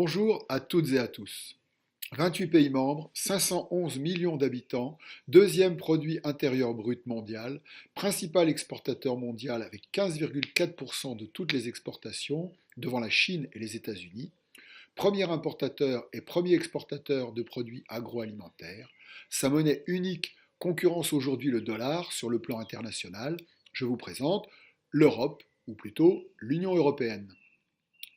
Bonjour à toutes et à tous. 28 pays membres, 511 millions d'habitants, deuxième produit intérieur brut mondial, principal exportateur mondial avec 15,4% de toutes les exportations, devant la Chine et les États-Unis, premier importateur et premier exportateur de produits agroalimentaires, sa monnaie unique concurrence aujourd'hui le dollar sur le plan international, je vous présente l'Europe, ou plutôt l'Union européenne.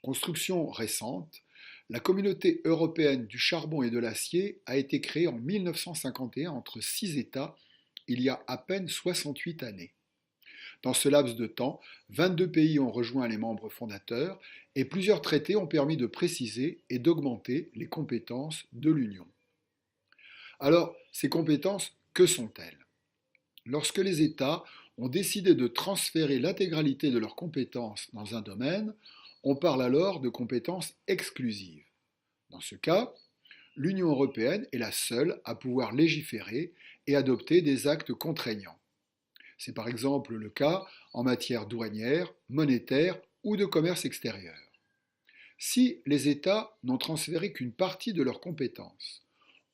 Construction récente, la Communauté européenne du charbon et de l'acier a été créée en 1951 entre 6 États, il y a à peine 68 années. Dans ce laps de temps, 22 pays ont rejoint les membres fondateurs et plusieurs traités ont permis de préciser et d'augmenter les compétences de l'Union. Alors, ces compétences, que sont-elles? Lorsque les États ont décidé de transférer l'intégralité de leurs compétences dans un domaine, on parle alors de compétences exclusives. Dans ce cas, l'Union européenne est la seule à pouvoir légiférer et adopter des actes contraignants. C'est par exemple le cas en matière douanière, monétaire ou de commerce extérieur. Si les États n'ont transféré qu'une partie de leurs compétences,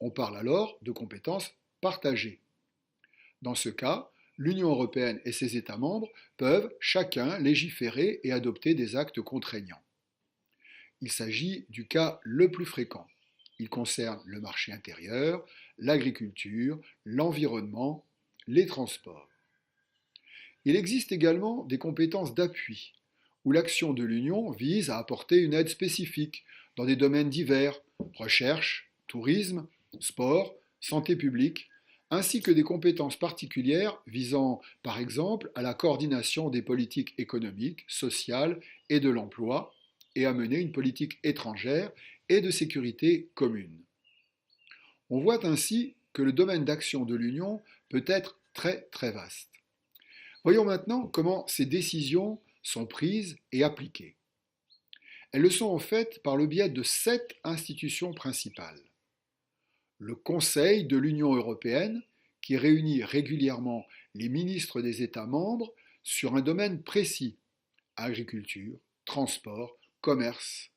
on parle alors de compétences partagées. Dans ce cas, l'Union européenne et ses États membres peuvent chacun légiférer et adopter des actes contraignants. Il s'agit du cas le plus fréquent. Il concerne le marché intérieur, l'agriculture, l'environnement, les transports. Il existe également des compétences d'appui, où l'action de l'Union vise à apporter une aide spécifique dans des domaines divers, recherche, tourisme, sport, santé publique, ainsi que des compétences particulières visant, par exemple, à la coordination des politiques économiques, sociales et de l'emploi, et à mener une politique étrangère et de sécurité commune. On voit ainsi que le domaine d'action de l'Union peut être très vaste. Voyons maintenant comment ces décisions sont prises et appliquées. Elles le sont en fait par le biais de 7 institutions principales. Le Conseil de l'Union européenne, qui réunit régulièrement les ministres des États membres sur un domaine précis, agriculture, transport, commerce.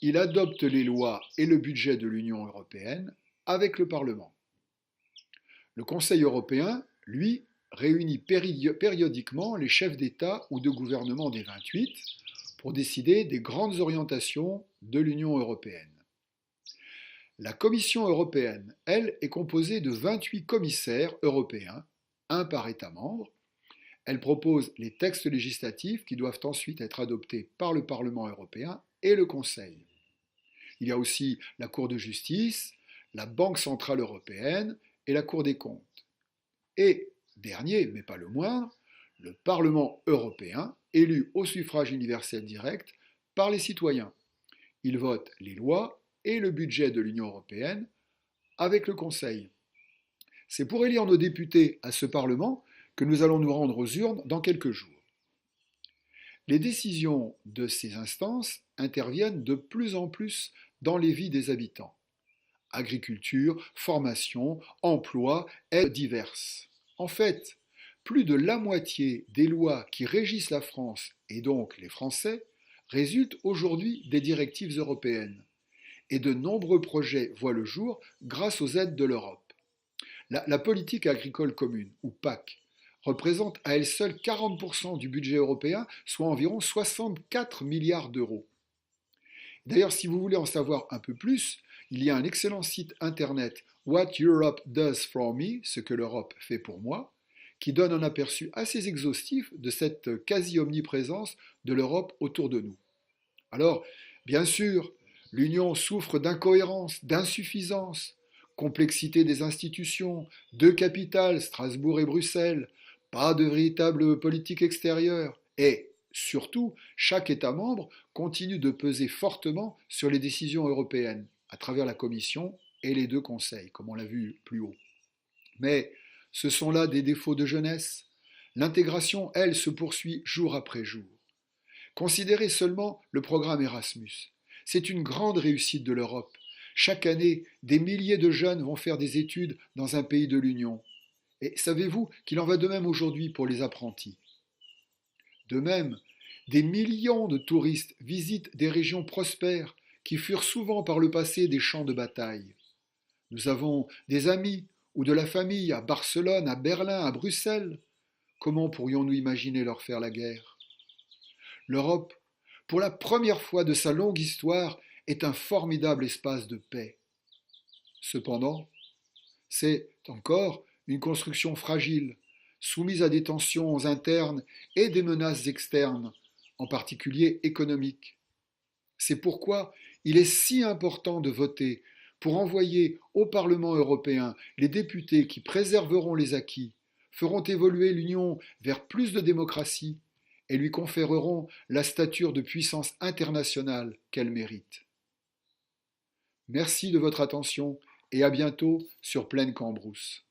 Il adopte les lois et le budget de l'Union européenne avec le Parlement. Le Conseil européen, lui, réunit périodiquement les chefs d'État ou de gouvernement des 28 pour décider des grandes orientations de l'Union européenne. La Commission européenne, elle, est composée de 28 commissaires européens, un par État membre. Elle propose les textes législatifs qui doivent ensuite être adoptés par le Parlement européen et le Conseil. Il y a aussi la Cour de justice, la Banque centrale européenne et la Cour des comptes. Et, dernier, mais pas le moindre, le Parlement européen, élu au suffrage universel direct par les citoyens. Il vote les lois et le budget de l'Union européenne avec le Conseil. C'est pour élire nos députés à ce Parlement que nous allons nous rendre aux urnes dans quelques jours. Les décisions de ces instances interviennent de plus en plus dans les vies des habitants. Agriculture, formation, emploi, aides diverses. En fait, plus de la moitié des lois qui régissent la France, et donc les Français, résultent aujourd'hui des directives européennes. Et de nombreux projets voient le jour grâce aux aides de l'Europe. La politique agricole commune, ou PAC, représente à elle seule 40% du budget européen, soit environ 64 milliards d'euros. D'ailleurs, si vous voulez en savoir un peu plus, il y a un excellent site internet What Europe Does For Me, ce que l'Europe fait pour moi, qui donne un aperçu assez exhaustif de cette quasi-omniprésence de l'Europe autour de nous. Alors, bien sûr, l'Union souffre d'incohérence, d'insuffisance, complexité des institutions, deux capitales, Strasbourg et Bruxelles, pas de véritable politique extérieure, et surtout, chaque État membre continue de peser fortement sur les décisions européennes, à travers la Commission et les deux conseils, comme on l'a vu plus haut. Mais ce sont là des défauts de jeunesse. L'intégration, elle, se poursuit jour après jour. Considérez seulement le programme Erasmus. C'est une grande réussite de l'Europe. Chaque année, des milliers de jeunes vont faire des études dans un pays de l'Union. Et savez-vous qu'il en va de même aujourd'hui pour les apprentis? De même, des millions de touristes visitent des régions prospères qui furent souvent par le passé des champs de bataille. Nous avons des amis ou de la famille à Barcelone, à Berlin, à Bruxelles. Comment pourrions-nous imaginer leur faire la guerre? L'Europe, pour la première fois de sa longue histoire, est un formidable espace de paix. Cependant, c'est encore une construction fragile, soumise à des tensions internes et des menaces externes, en particulier économiques. C'est pourquoi il est si important de voter pour envoyer au Parlement européen les députés qui préserveront les acquis, feront évoluer l'Union vers plus de démocratie et lui conféreront la stature de puissance internationale qu'elle mérite. Merci de votre attention et à bientôt sur Pleine Cambrousse.